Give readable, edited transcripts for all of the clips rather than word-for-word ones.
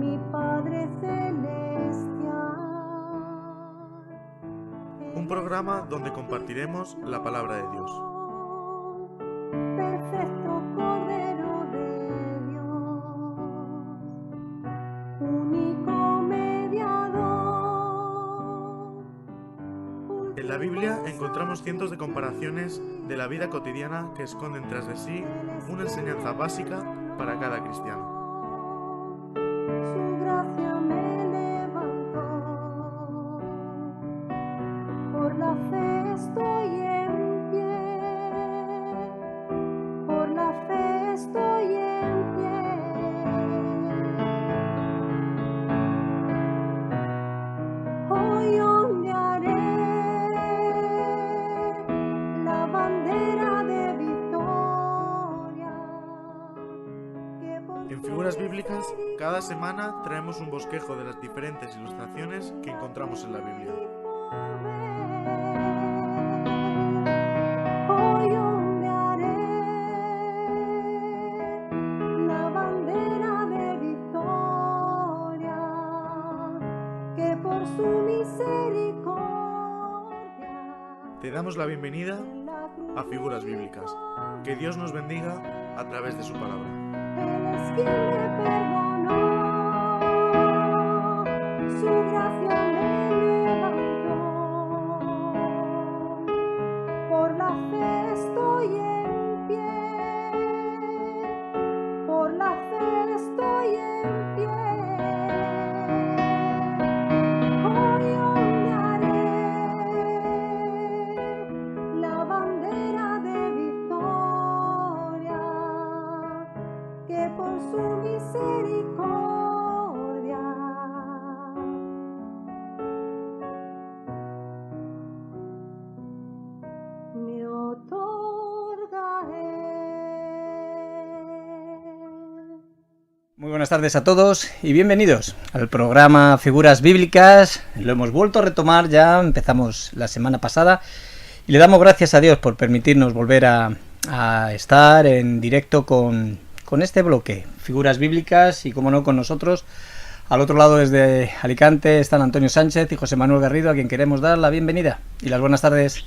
mi Padre celestial. Un programa donde compartiremos la palabra de Dios. Perfecto Cordero de Dios, único mediador. En la Biblia encontramos cientos de comparaciones de la vida cotidiana que esconden tras de sí una enseñanza básica para cada cristiano. Su gracia me levantó, por la fe estoy en pie, por la fe estoy en pie. Hoy ondearé la bandera de victoria. En Figuras Bíblicas, cada semana traemos un bosquejo de las diferentes ilustraciones que encontramos en la Biblia. Hoy ondearé la bandera de victoria, que por su misericordia. Te damos la bienvenida a Figuras Bíblicas. Que Dios nos bendiga a través de su palabra. Él es quien me perdonó, su gracia me levantó, por la fe estoy en pie, por la fe estoy en pie. Hoy ondearé la bandera de victoria, que por su misericordia me otorga Él. Muy buenas tardes a todos y bienvenidos al programa Figuras Bíblicas. Lo hemos vuelto a retomar, ya empezamos la semana pasada y le damos gracias a Dios por permitirnos volver a estar en directo con este bloque, Figuras Bíblicas, y como no, con nosotros al otro lado desde Alicante están Antonio Sánchez y José Manuel Garrido, a quien queremos dar la bienvenida y las buenas tardes.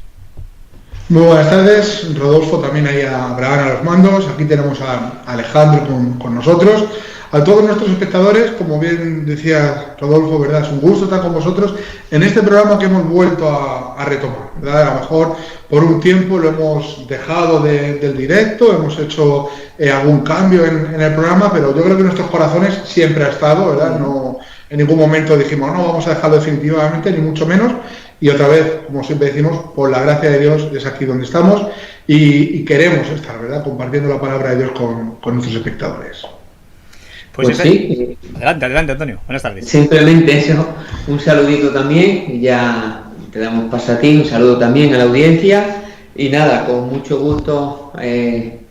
Muy buenas tardes, Rodolfo también ahí a Abraham a los mandos, aquí tenemos a Alejandro con nosotros, a todos nuestros espectadores, como bien decía Rodolfo, ¿verdad? Es un gusto estar con vosotros en este programa que hemos vuelto a retomar, ¿verdad? A lo mejor por un tiempo lo hemos dejado del directo, hemos hecho algún cambio en el programa, pero yo creo que en nuestros corazones siempre ha estado, ¿verdad? No, en ningún momento dijimos, no, vamos a dejarlo definitivamente, ni mucho menos. Y otra vez, como siempre decimos, por la gracia de Dios es aquí donde estamos y queremos estar, ¿verdad? Compartiendo la palabra de Dios con nuestros espectadores. Pues sí. Adelante, Antonio. Buenas tardes. Simplemente eso, un saludito también, y ya te damos paso a ti, un saludo también a la audiencia. Y nada, con mucho gusto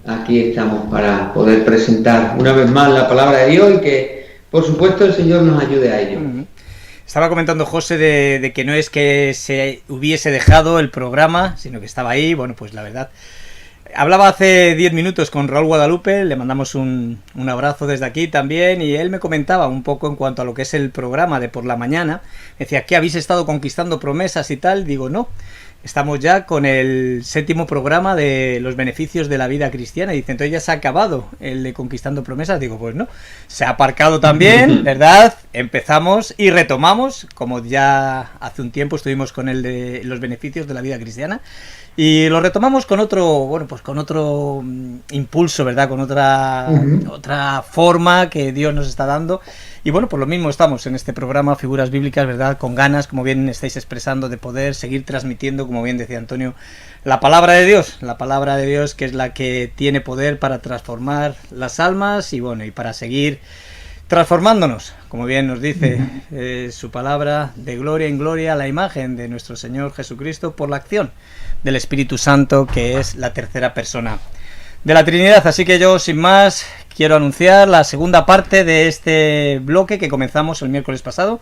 aquí estamos para poder presentar una vez más la palabra de Dios y que, por supuesto, el Señor nos ayude a ello. Estaba comentando José de que no es que se hubiese dejado el programa, sino que estaba ahí. Bueno, pues la verdad, hablaba hace 10 minutos con Raúl Guadalupe, le mandamos un abrazo desde aquí también, y él me comentaba un poco en cuanto a lo que es el programa de por la mañana. Decía, ¿qué habéis estado conquistando promesas y tal? Digo, no, estamos ya con el 7º programa de los beneficios de la vida cristiana. Y dice, entonces ya se ha acabado el de conquistando promesas. Digo, pues no, se ha aparcado también, ¿verdad? Empezamos y retomamos, como ya hace un tiempo estuvimos con el de los beneficios de la vida cristiana. Y lo retomamos con otro, bueno, pues con otro impulso, ¿verdad? Con otra forma que Dios nos está dando. Y bueno, por lo mismo estamos en este programa Figuras Bíblicas, ¿verdad? Con ganas, como bien estáis expresando, de poder seguir transmitiendo, como bien decía Antonio, la palabra de Dios, que es la que tiene poder para transformar las almas y bueno, y para seguir transformándonos, como bien nos dice su palabra, de gloria en gloria a la imagen de nuestro Señor Jesucristo por la acción del Espíritu Santo, que es la tercera persona de la Trinidad. Así que yo, sin más, quiero anunciar la segunda parte de este bloque que comenzamos el miércoles pasado,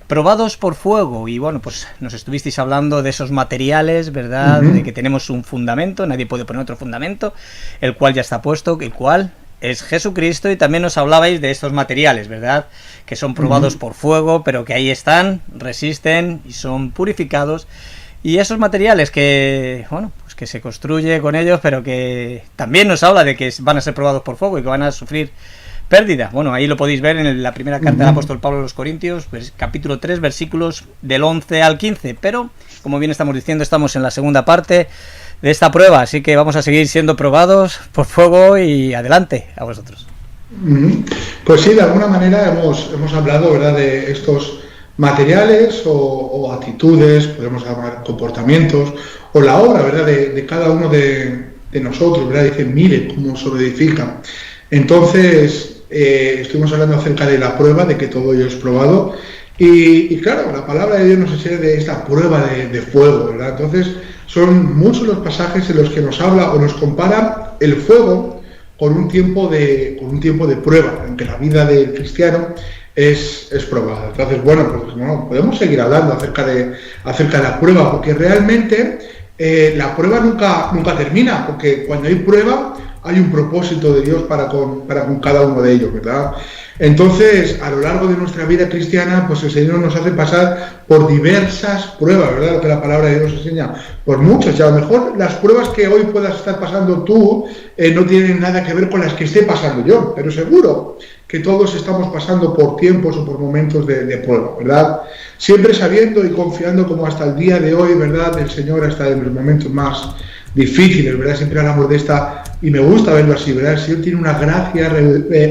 probados por fuego. Y bueno, pues nos estuvisteis hablando de esos materiales, ¿verdad? De que tenemos un fundamento, nadie puede poner otro fundamento, el cual ya está puesto, el cual es Jesucristo, y también nos hablabais de estos materiales, ¿verdad? Que son probados por fuego, pero que ahí están, resisten y son purificados. Y esos materiales que, bueno, pues que se construye con ellos, pero que también nos habla de que van a ser probados por fuego y que van a sufrir pérdida. Bueno, ahí lo podéis ver en la primera carta del apóstol Pablo a los Corintios, pues, capítulo 3, versículos del 11 al 15. Pero, como bien estamos diciendo, estamos en la segunda parte de esta prueba, así que vamos a seguir siendo probados por fuego, y adelante a vosotros. Pues sí, de alguna manera hemos hablado, ¿verdad?, de estos materiales o actitudes, podemos llamar comportamientos, o la obra, ¿verdad?, de cada uno de nosotros, ¿verdad? Dice, mire cómo sobreedifica. Entonces, estuvimos hablando acerca de la prueba, de que todo ello es probado, y claro, la palabra de Dios nos enseña de esta prueba de fuego, ¿verdad? Entonces, son muchos los pasajes en los que nos habla o nos compara el fuego con un tiempo de prueba, en que la vida del cristiano es probada. Entonces, bueno, pues no, podemos seguir hablando acerca de la prueba, porque realmente la prueba nunca termina, porque cuando hay prueba hay un propósito de Dios para con cada uno de ellos, ¿verdad? Entonces, a lo largo de nuestra vida cristiana, pues el Señor nos hace pasar por diversas pruebas, ¿verdad? Lo que la palabra de Dios enseña, por muchas. Y a lo mejor las pruebas que hoy puedas estar pasando tú no tienen nada que ver con las que esté pasando yo, pero seguro que todos estamos pasando por tiempos o por momentos de prueba, ¿verdad? Siempre sabiendo y confiando, como hasta el día de hoy, ¿verdad?, el Señor hasta en los momentos más difíciles, ¿verdad? Siempre hablamos de esta, y me gusta verlo así, ¿verdad? El Señor tiene una gracia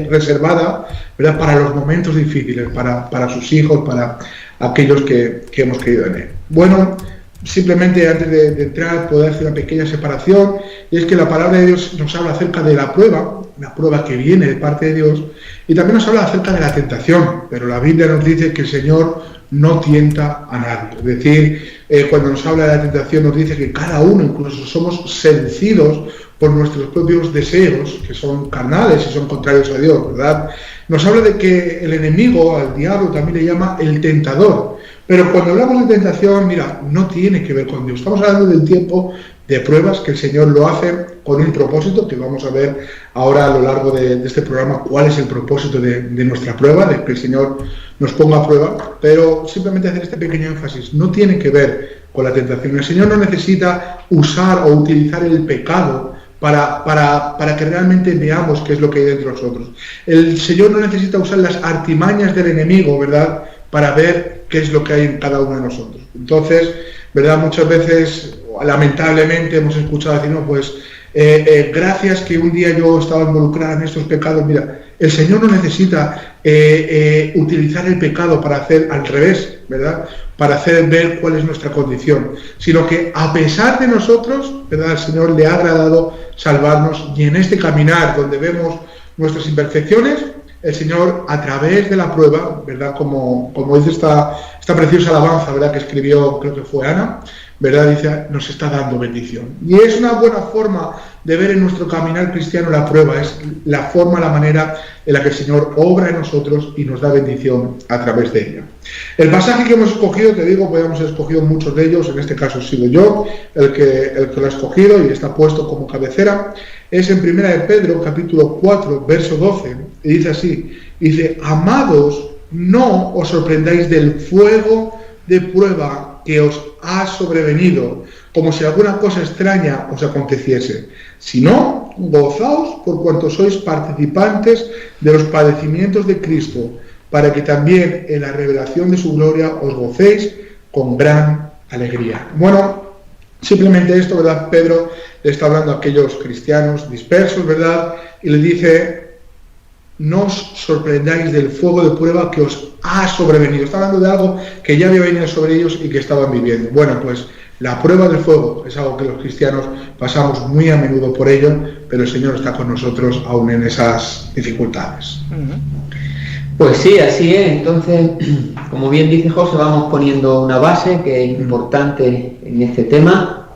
reservada, ¿verdad?, para los momentos difíciles, para sus hijos, para aquellos que hemos creído en Él. Bueno, simplemente antes de entrar, puedo hacer una pequeña separación, y es que la palabra de Dios nos habla acerca de la prueba que viene de parte de Dios, y también nos habla acerca de la tentación, pero la Biblia nos dice que el Señor no tienta a nadie. Es decir, cuando nos habla de la tentación nos dice que cada uno, incluso somos seducidos por nuestros propios deseos, que son carnales y son contrarios a Dios, ¿verdad? Nos habla de que el enemigo, al diablo, también le llama el tentador. Pero cuando hablamos de tentación, mira, no tiene que ver con Dios. Estamos hablando del tiempo de pruebas que el Señor lo hace con un propósito, que vamos a ver ahora a lo largo de este programa cuál es el propósito de nuestra prueba, de que el Señor nos ponga a prueba, pero simplemente hacer este pequeño énfasis, no tiene que ver con la tentación. El Señor no necesita usar o utilizar el pecado para que realmente veamos qué es lo que hay dentro de nosotros. El Señor no necesita usar las artimañas del enemigo, ¿verdad?, para ver qué es lo que hay en cada uno de nosotros. Entonces, ¿verdad?, muchas veces, lamentablemente, hemos escuchado decir, no, pues, gracias que un día yo estaba involucrada en estos pecados. Mira, el Señor no necesita utilizar el pecado para hacer al revés, ¿verdad?, para hacer ver cuál es nuestra condición, sino que a pesar de nosotros, ¿verdad?, al Señor le ha agradado salvarnos, y en este caminar donde vemos nuestras imperfecciones, el Señor, a través de la prueba, ¿verdad?, como dice esta preciosa alabanza, ¿verdad?, que escribió, creo que fue Ana, ¿verdad?, dice, nos está dando bendición. Y es una buena forma de ver en nuestro caminar cristiano la prueba, es la manera en la que el Señor obra en nosotros y nos da bendición a través de ella. El pasaje que hemos escogido, te digo, podemos haber escogido muchos de ellos, en este caso he sido yo el que lo ha escogido y está puesto como cabecera, es en 1 de Pedro, capítulo 4, verso 12, y dice así, dice, amados, no os sorprendáis del fuego de prueba que os ha sobrevenido, como si alguna cosa extraña os aconteciese, sino gozaos por cuanto sois participantes de los padecimientos de Cristo, para que también en la revelación de su gloria os gocéis con gran alegría. Bueno, simplemente esto, ¿verdad? Pedro le está hablando a aquellos cristianos dispersos, ¿verdad? Y le dice, no os sorprendáis del fuego de prueba que os ha sobrevenido. Está hablando de algo que ya había venido sobre ellos y que estaban viviendo. Bueno, pues la prueba del fuego es algo que los cristianos pasamos muy a menudo por ello, pero el Señor está con nosotros aún en esas dificultades. Pues sí, así es. Entonces, como bien dice José, vamos poniendo una base que es importante en este tema,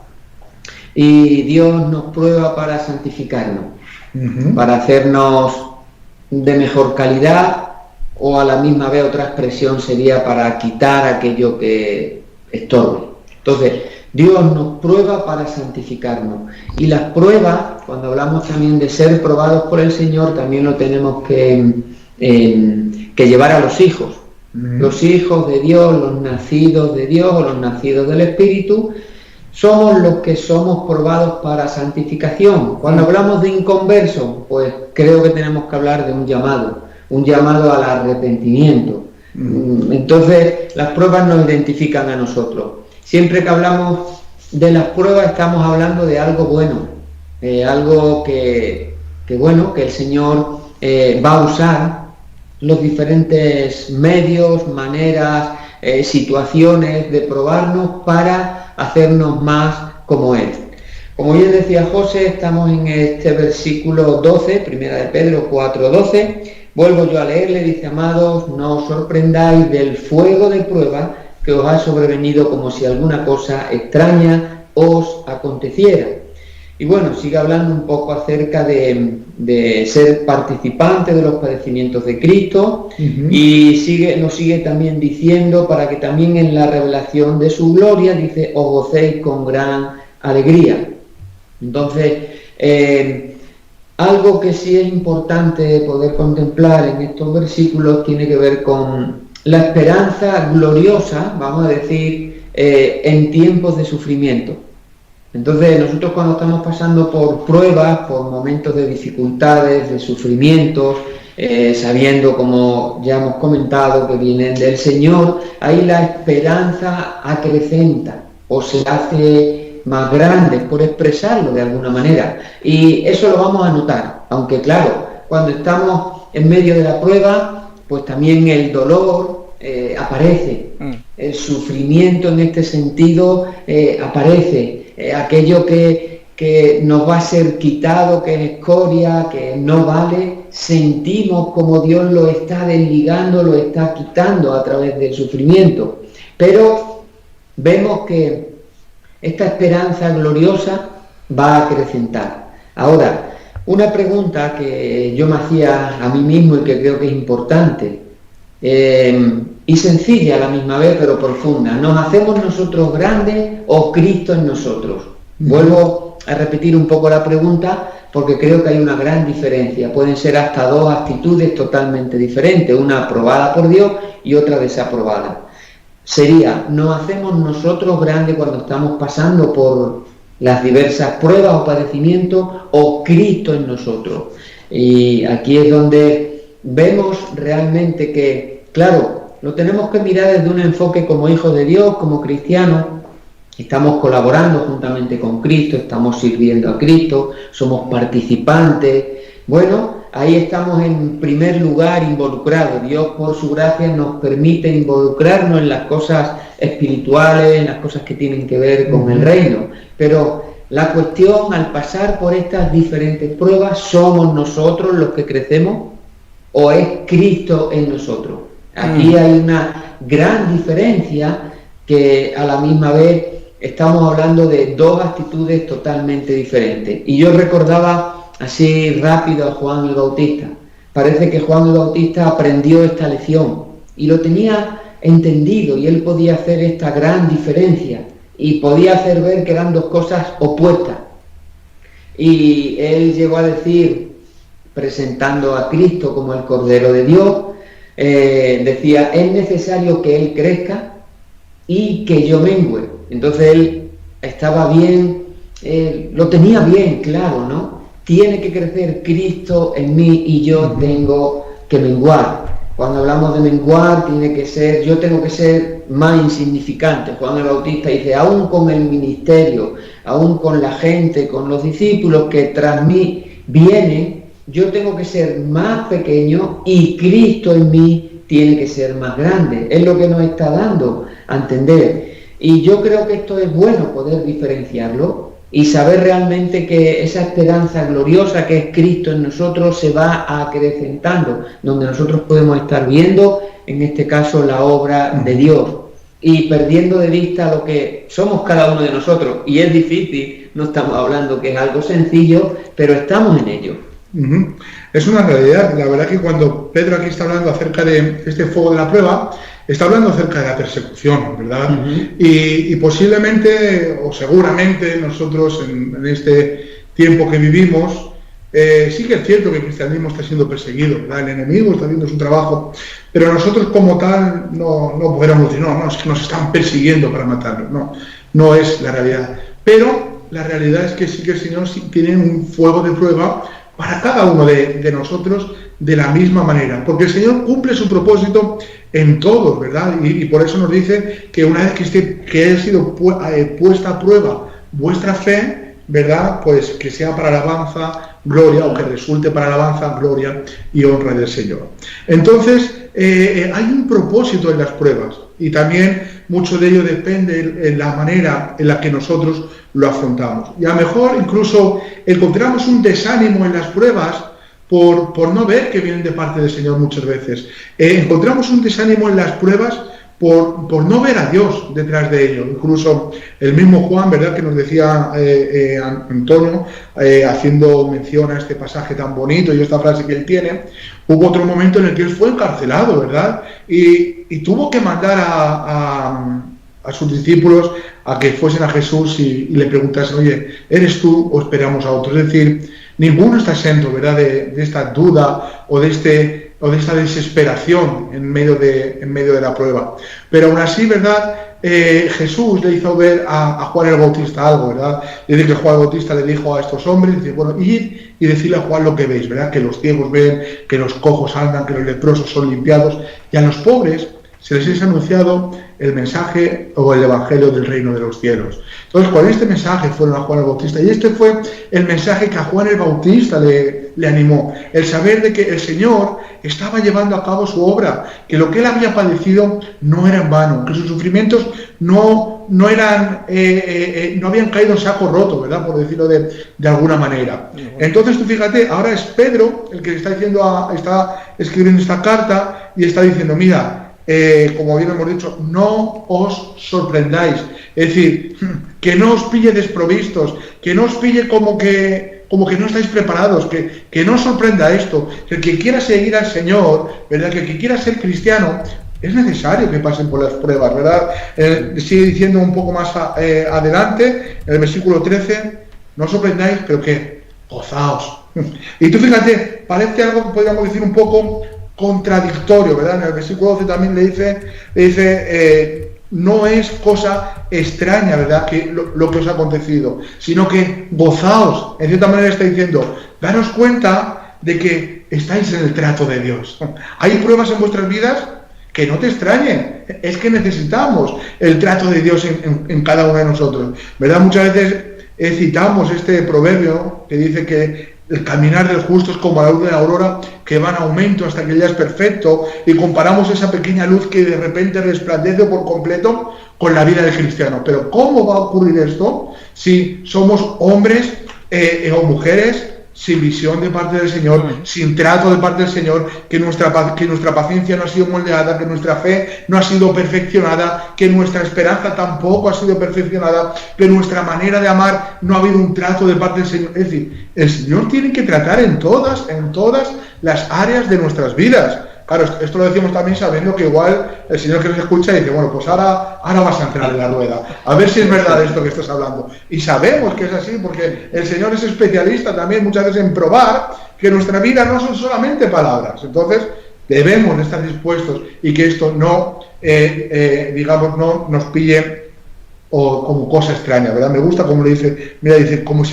y Dios nos prueba para santificarnos, para hacernos de mejor calidad, o a la misma vez otra expresión sería para quitar aquello que estorbe. Entonces, Dios nos prueba para santificarnos. Y las pruebas, cuando hablamos también de ser probados por el Señor, también lo tenemos que llevar a los hijos. Los hijos de Dios, los nacidos de Dios o los nacidos del Espíritu, somos los que somos probados para santificación. Cuando hablamos de inconversos, pues creo que tenemos que hablar de un llamado al arrepentimiento. Entonces, las pruebas nos identifican a nosotros. Siempre que hablamos de las pruebas estamos hablando de algo bueno, algo que el Señor va a usar los diferentes medios, maneras, situaciones de probarnos para hacernos más como Él. Como bien decía José, estamos en este versículo 12, primera de Pedro 4:12. Vuelvo yo a leerle, dice: amados, no os sorprendáis del fuego de prueba que os ha sobrevenido como si alguna cosa extraña os aconteciera. Y bueno, sigue hablando un poco acerca de ser participante de los padecimientos de Cristo, y nos sigue también diciendo para que también en la revelación de su gloria, dice, os gocéis con gran alegría. Entonces, algo que sí es importante poder contemplar en estos versículos tiene que ver con la esperanza gloriosa, vamos a decir, en tiempos de sufrimiento. Entonces, nosotros cuando estamos pasando por pruebas, por momentos de dificultades, de sufrimientos, sabiendo, como ya hemos comentado, que vienen del Señor, ahí la esperanza acrecenta o se hace más grande, por expresarlo de alguna manera. Y eso lo vamos a notar, aunque claro, cuando estamos en medio de la prueba, pues también el dolor aparece, el sufrimiento en este sentido aparece, aquello que nos va a ser quitado, que es escoria, que no vale, sentimos como Dios lo está desligando, lo está quitando a través del sufrimiento. Pero vemos que esta esperanza gloriosa va a acrecentar. Ahora, una pregunta que yo me hacía a mí mismo y que creo que es importante, y sencilla a la misma vez, pero profunda. ¿Nos hacemos nosotros grandes o Cristo en nosotros? Vuelvo a repetir un poco la pregunta porque creo que hay una gran diferencia. Pueden ser hasta dos actitudes totalmente diferentes, una aprobada por Dios y otra desaprobada. Sería, ¿nos hacemos nosotros grandes cuando estamos pasando por las diversas pruebas o padecimientos, o Cristo en nosotros? Y aquí es donde vemos realmente que, claro, lo tenemos que mirar desde un enfoque como hijos de Dios, como cristianos. Estamos colaborando juntamente con Cristo, estamos sirviendo a Cristo, somos participantes. Bueno, ahí estamos en primer lugar involucrados. Dios, por su gracia, nos permite involucrarnos en las cosas espirituales, en las cosas que tienen que ver con el reino. Pero la cuestión, al pasar por estas diferentes pruebas, ¿somos nosotros los que crecemos o es Cristo en nosotros? Aquí hay una gran diferencia, que a la misma vez estamos hablando de dos actitudes totalmente diferentes. Y yo recordaba así rápido a Juan el Bautista. Parece que Juan el Bautista aprendió esta lección y lo tenía entendido, y él podía hacer esta gran diferencia y podía hacer ver que eran dos cosas opuestas. Y él llegó a decir, presentando a Cristo como el Cordero de Dios, decía, es necesario que Él crezca y que yo mengüe. Entonces él estaba bien, lo tenía bien claro, ¿no? Tiene que crecer Cristo en mí y yo tengo que menguar. Cuando hablamos de menguar, yo tengo que ser más insignificante. Juan el Bautista dice, aún con el ministerio, aún con la gente, con los discípulos que tras mí vienen, yo tengo que ser más pequeño y Cristo en mí tiene que ser más grande. Es lo que nos está dando a entender. Y yo creo que esto es bueno, poder diferenciarlo y saber realmente que esa esperanza gloriosa que es Cristo en nosotros se va acrecentando, donde nosotros podemos estar viendo, en este caso, la obra de Dios, y perdiendo de vista lo que somos cada uno de nosotros. Y es difícil, no estamos hablando que es algo sencillo, pero estamos en ello. Es una realidad. La verdad que cuando Pedro aquí está hablando acerca de este fuego de la prueba, está hablando acerca de la persecución, ¿verdad? Y posiblemente, o seguramente, nosotros en este tiempo que vivimos, sí que es cierto que el cristianismo está siendo perseguido, ¿verdad? El enemigo está haciendo su trabajo, pero nosotros como tal no podemos decir, no, es que nos están persiguiendo para matarnos, no es la realidad. Pero la realidad es que sí que el Señor sí tiene un fuego de prueba para cada uno de nosotros de la misma manera, porque el Señor cumple su propósito en todos, ¿verdad? Y por eso nos dice que una vez que haya sido puesta a prueba vuestra fe, ¿verdad? Pues que sea para alabanza, gloria, o que resulte para alabanza, gloria y honra del Señor. Entonces, hay un propósito en las pruebas y también mucho de ello depende en la manera en la que nosotros lo afrontamos. Y a lo mejor incluso encontramos un desánimo en las pruebas por no ver que vienen de parte del Señor muchas veces. Encontramos un desánimo en las pruebas por no ver a Dios detrás de ello. Incluso el mismo Juan, ¿verdad?, que nos decía Antonio, haciendo mención a este pasaje tan bonito y esta frase que él tiene, hubo otro momento en el que él fue encarcelado, ¿verdad? Y tuvo que mandar a sus discípulos a que fuesen a Jesús y le preguntasen, oye, ¿eres tú o esperamos a otro? Es decir, ninguno está exento, ¿verdad?, de esta duda o de esta desesperación en medio de la prueba. Pero aún así, ¿verdad?, Jesús le hizo ver a Juan el Bautista algo, ¿verdad? Dice que Juan el Bautista le dijo a estos hombres, dice, bueno, id y decirle a Juan lo que veis, ¿verdad? Que los ciegos ven, que los cojos andan, que los leprosos son limpiados, y a los pobres se les es anunciado el mensaje o el evangelio del reino de los cielos. Entonces, con este mensaje fueron a Juan el Bautista, y este fue el mensaje que a Juan el Bautista le animó, el saber de que el Señor estaba llevando a cabo su obra, que lo que él había padecido no era en vano, que sus sufrimientos no habían caído en saco roto, ¿verdad?, por decirlo de alguna manera. Entonces, tú fíjate, ahora es Pedro el que está escribiendo esta carta y está diciendo, mira, como bien hemos dicho, no os sorprendáis, es decir, que no os pille desprovistos, que no os pille como que no estáis preparados, que no os sorprenda esto, que el que quiera seguir al Señor, ¿verdad?, que el que quiera ser cristiano, es necesario que pasen por las pruebas, ¿verdad? Sigue diciendo un poco más adelante, en el versículo 13, no os sorprendáis, pero que gozaos. Y tú fíjate, parece algo que podríamos decir un poco contradictorio, ¿verdad? En el versículo 12 también le dice no es cosa extraña, ¿verdad?, que lo que os ha acontecido, sino que gozaos. En cierta manera está diciendo, daros cuenta de que estáis en el trato de Dios. Hay pruebas en vuestras vidas que no te extrañen, es que necesitamos el trato de Dios en cada uno de nosotros, ¿verdad? Muchas veces citamos este proverbio que dice que el caminar del justo es como la luz de la aurora que va en aumento hasta que ya es perfecto, y comparamos esa pequeña luz que de repente resplandece por completo con la vida del cristiano. Pero ¿cómo va a ocurrir esto si somos hombres o mujeres sin visión de parte del Señor, sin trato de parte del Señor, que nuestra paciencia no ha sido moldeada, que nuestra fe no ha sido perfeccionada, que nuestra esperanza tampoco ha sido perfeccionada, que nuestra manera de amar no ha habido un trato de parte del Señor? Es decir, el Señor tiene que tratar en todas las áreas de nuestras vidas. Claro, esto lo decimos también sabiendo que igual el Señor que nos escucha dice, bueno, pues ahora vas a entrar en la rueda, a ver si es verdad esto que estás hablando. Y sabemos que es así, porque el Señor es especialista también muchas veces en probar que nuestra vida no son solamente palabras. Entonces, debemos estar dispuestos y que esto no, no nos pille como cosa extraña, ¿verdad? Me gusta como le dice, mira, dice, como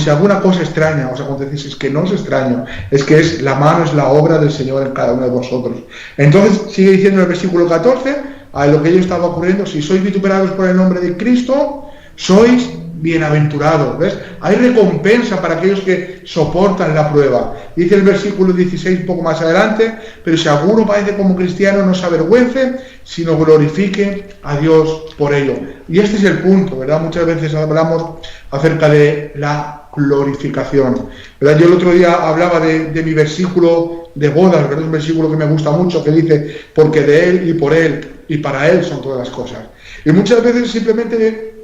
si alguna cosa extraña os aconteciese. Es que no es extraño, es que es la mano, es la obra del Señor en cada uno de vosotros. Entonces sigue diciendo en el versículo 14, a lo que ello estaba ocurriendo, si sois vituperados por el nombre de Cristo, sois bienaventurados. ¿Ves? Hay recompensa para aquellos que soportan la prueba. Dice el versículo 16 un poco más adelante, pero si alguno padece como cristiano, no se avergüence, sino glorifique a Dios por ello. Y este es el punto, ¿verdad? Muchas veces hablamos acerca de la glorificación, ¿verdad? Yo el otro día hablaba de mi versículo de bodas, ¿verdad? Es un versículo que me gusta mucho, que dice, porque de Él y por Él y para Él son todas las cosas. Y muchas veces simplemente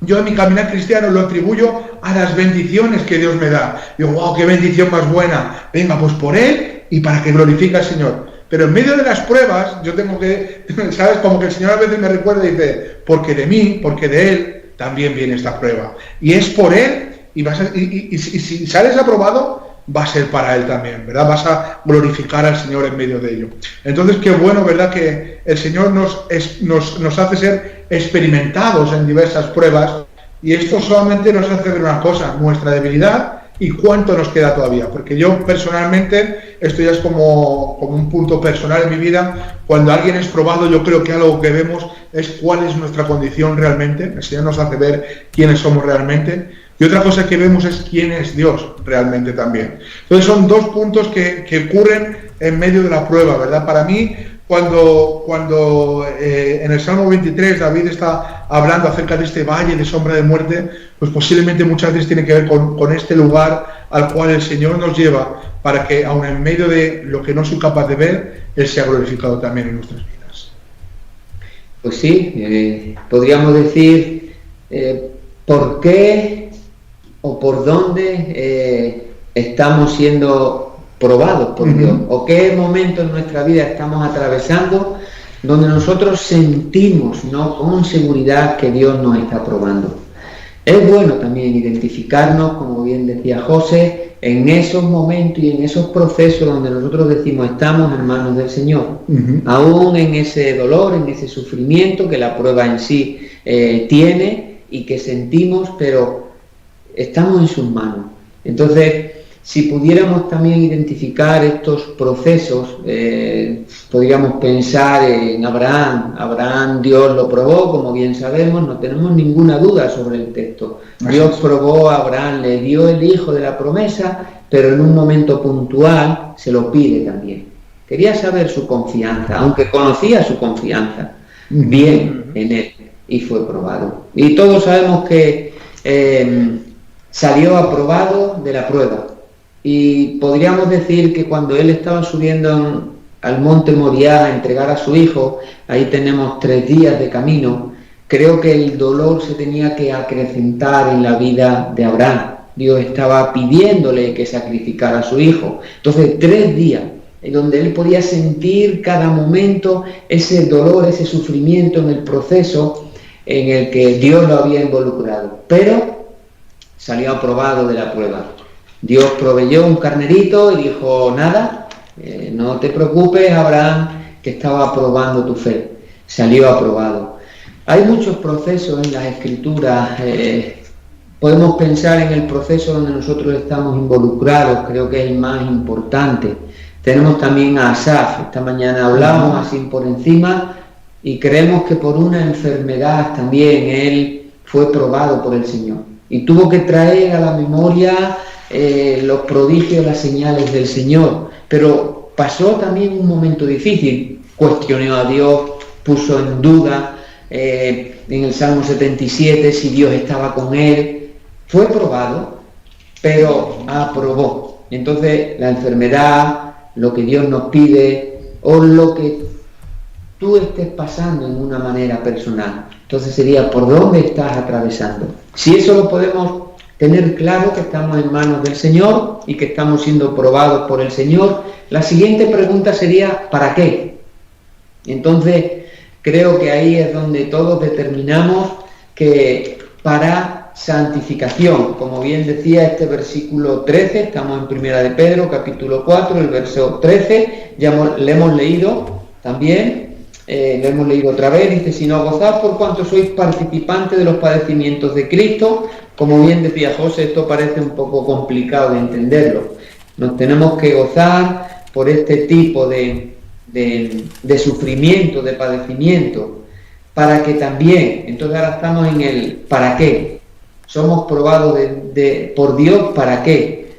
yo en mi caminar cristiano lo atribuyo a las bendiciones que Dios me da. Digo, wow, qué bendición más buena. Venga, pues por Él y para que glorifique al Señor. Pero en medio de las pruebas, yo tengo que, ¿sabes? Como que el Señor a veces me recuerda y dice, porque de mí, porque de Él, también viene esta prueba. Y es por Él, y si sales aprobado, va a ser para Él también, ¿verdad? Vas a glorificar al Señor en medio de ello. Entonces, qué bueno, ¿verdad? Que el Señor nos hace ser experimentados en diversas pruebas, y esto solamente nos hace ver una cosa, nuestra debilidad y cuánto nos queda todavía. Porque yo personalmente, esto ya es como un punto personal en mi vida, cuando alguien es probado, yo creo que algo que vemos es cuál es nuestra condición realmente. El Señor nos hace ver quiénes somos realmente. Y otra cosa que vemos es quién es Dios realmente también. Entonces son dos puntos que ocurren en medio de la prueba, ¿verdad? Para mí, cuando en el Salmo 23 David está hablando acerca de este valle de sombra de muerte, pues posiblemente muchas veces tiene que ver con este lugar al cual el Señor nos lleva para que, aun en medio de lo que no soy capaz de ver, Él sea glorificado también en nuestras vidas. Pues sí, podríamos decir por qué o por dónde estamos siendo probados por Dios, o qué momento en nuestra vida estamos atravesando donde nosotros sentimos, ¿no?, con seguridad que Dios nos está probando. Es bueno también identificarnos, como bien decía José, en esos momentos y en esos procesos donde nosotros decimos estamos en manos del Señor, aún en ese dolor, en ese sufrimiento que la prueba en sí tiene y que sentimos, pero estamos en sus manos. Entonces, si pudiéramos también identificar estos procesos, podríamos pensar en Abraham. Abraham, Dios lo probó, como bien sabemos, no tenemos ninguna duda sobre el texto. Dios probó a Abraham, le dio el hijo de la promesa, pero en un momento puntual se lo pide también. Quería saber su confianza, aunque conocía su confianza bien en él, y fue probado. Y todos sabemos que salió aprobado de la prueba. Y podríamos decir que cuando él estaba subiendo al monte Moriah a entregar a su hijo, ahí tenemos 3 días de camino, creo que el dolor se tenía que acrecentar en la vida de Abraham. Dios estaba pidiéndole que sacrificara a su hijo. Entonces 3 días en donde él podía sentir cada momento ese dolor, ese sufrimiento en el proceso en el que Dios lo había involucrado. Pero salió aprobado de la prueba. Dios proveyó un carnerito y dijo, nada, no te preocupes, Abraham, que estaba probando tu fe. Salió aprobado. Hay muchos procesos en las Escrituras. Podemos pensar en el proceso donde nosotros estamos involucrados, creo que es el más importante. Tenemos también a Asaf. Esta mañana hablamos así por encima y creemos que por una enfermedad también él fue probado por el Señor. Y tuvo que traer a la memoria los prodigios, las señales del Señor, pero pasó también un momento difícil, cuestionó a Dios, puso en duda en el Salmo 77 si Dios estaba con él. Fue probado, pero aprobó. Entonces la enfermedad, lo que Dios nos pide o lo que tú estés pasando en una manera personal, entonces sería por dónde estás atravesando. Si eso lo podemos tener claro, que estamos en manos del Señor y que estamos siendo probados por el Señor, la siguiente pregunta sería ¿para qué? Entonces creo que ahí es donde todos determinamos que para santificación, como bien decía este versículo 13, estamos en Primera de Pedro, capítulo 4, el verso 13, ya le hemos leído también, lo hemos leído otra vez, dice, sino gozad por cuanto sois participantes de los padecimientos de Cristo. Como bien decía José, esto parece un poco complicado de entenderlo. Nos tenemos que gozar por este tipo de sufrimiento, de padecimiento, para que también, entonces ahora estamos en el ¿para qué? Somos probados por Dios, ¿para qué?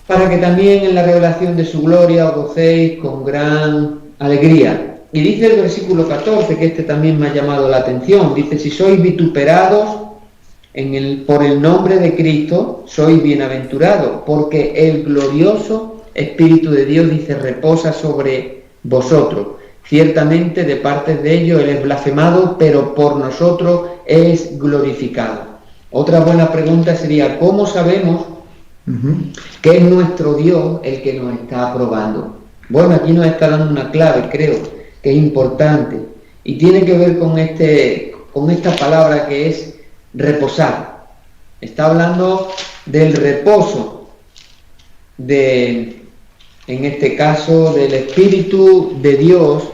Para que también en la revelación de su gloria os gocéis con gran alegría. Y dice el versículo 14, que este también me ha llamado la atención, dice, si sois vituperados por el nombre de Cristo, sois bienaventurados, porque el glorioso Espíritu de Dios, dice, reposa sobre vosotros. Ciertamente de parte de ellos Él es blasfemado, pero por nosotros es glorificado. Otra buena pregunta sería, ¿cómo sabemos que es nuestro Dios el que nos está aprobando? Bueno, aquí nos está dando una clave, creo, que es importante, y tiene que ver con esta palabra que es reposar. Está hablando del reposo, en este caso, del Espíritu de Dios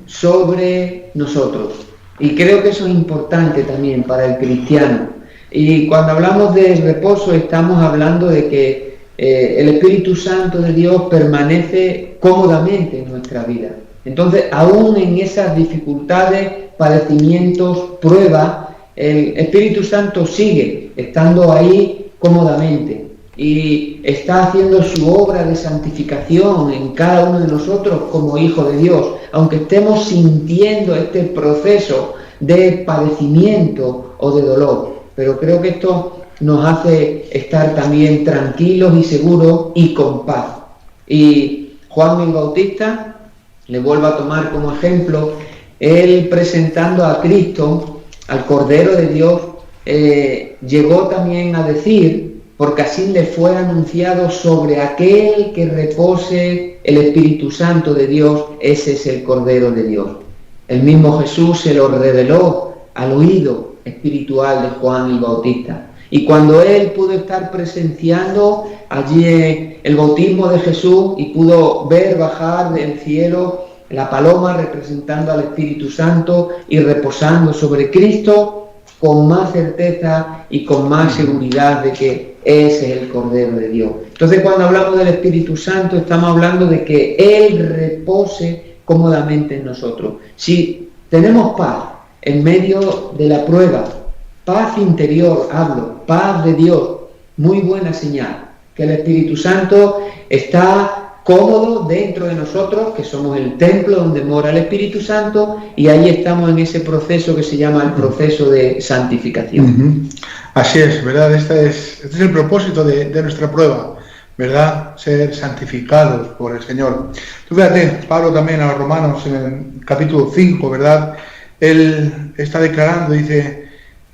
sobre nosotros. Y creo que eso es importante también para el cristiano. Y cuando hablamos de reposo, estamos hablando de que el Espíritu Santo de Dios permanece cómodamente en nuestra vida. Entonces, aún en esas dificultades, padecimientos, pruebas, el Espíritu Santo sigue estando ahí cómodamente y está haciendo su obra de santificación en cada uno de nosotros como hijos de Dios, aunque estemos sintiendo este proceso de padecimiento o de dolor. Pero creo que esto nos hace estar también tranquilos y seguros y con paz. Y Juan el Bautista, le vuelvo a tomar como ejemplo, él presentando a Cristo, al Cordero de Dios, llegó también a decir, porque así le fue anunciado, sobre aquel que repose el Espíritu Santo de Dios, ese es el Cordero de Dios. El mismo Jesús se lo reveló al oído espiritual de Juan el Bautista. Y cuando él pudo estar presenciando allí el bautismo de Jesús y pudo ver bajar del cielo la paloma representando al Espíritu Santo y reposando sobre Cristo, con más certeza y con más seguridad de que ese es el Cordero de Dios. Entonces, cuando hablamos del Espíritu Santo, estamos hablando de que Él repose cómodamente en nosotros. Si tenemos paz en medio de la prueba, paz interior, paz de Dios, muy buena señal, que el Espíritu Santo está cómodo dentro de nosotros, que somos el templo donde mora el Espíritu Santo, y ahí estamos en ese proceso que se llama el proceso de santificación. Así es, ¿verdad? Este es el propósito de nuestra prueba, ¿verdad? Ser santificados por el Señor. Tú fíjate, Pablo también a los Romanos en el capítulo 5, ¿verdad? Él está declarando, dice,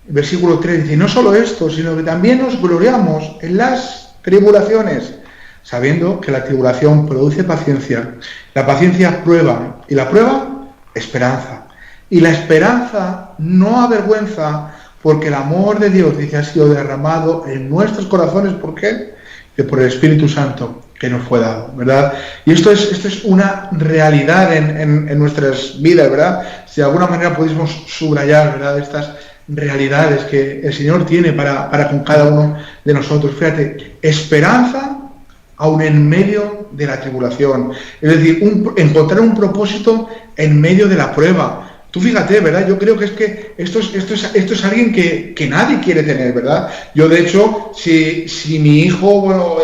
versículo 3, dice, no solo esto, sino que también nos gloriamos en las tribulaciones, sabiendo que la tribulación produce paciencia, la paciencia prueba, y la prueba, esperanza. Y la esperanza no avergüenza, porque el amor de Dios, dice, ha sido derramado en nuestros corazones. ¿Por qué? Que por el Espíritu Santo que nos fue dado, ¿verdad? Y esto es una realidad en nuestras vidas, ¿verdad? Si de alguna manera pudiésemos subrayar, ¿verdad?, estas realidades que el Señor tiene para con cada uno de nosotros. Fíjate, esperanza aún en medio de la tribulación. Es decir, encontrar un propósito en medio de la prueba. Tú fíjate, ¿verdad? Yo creo que esto es alguien que nadie quiere tener, ¿verdad? Yo, de hecho, si mi hijo, bueno,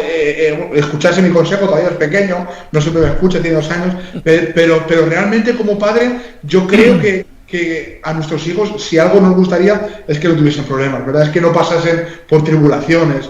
escuchase mi consejo, todavía es pequeño, no siempre me escucha, tiene 2 años, pero realmente como padre, yo creo que a nuestros hijos, si algo nos gustaría, es que no tuviesen problemas, ¿verdad? Es que no pasasen por tribulaciones.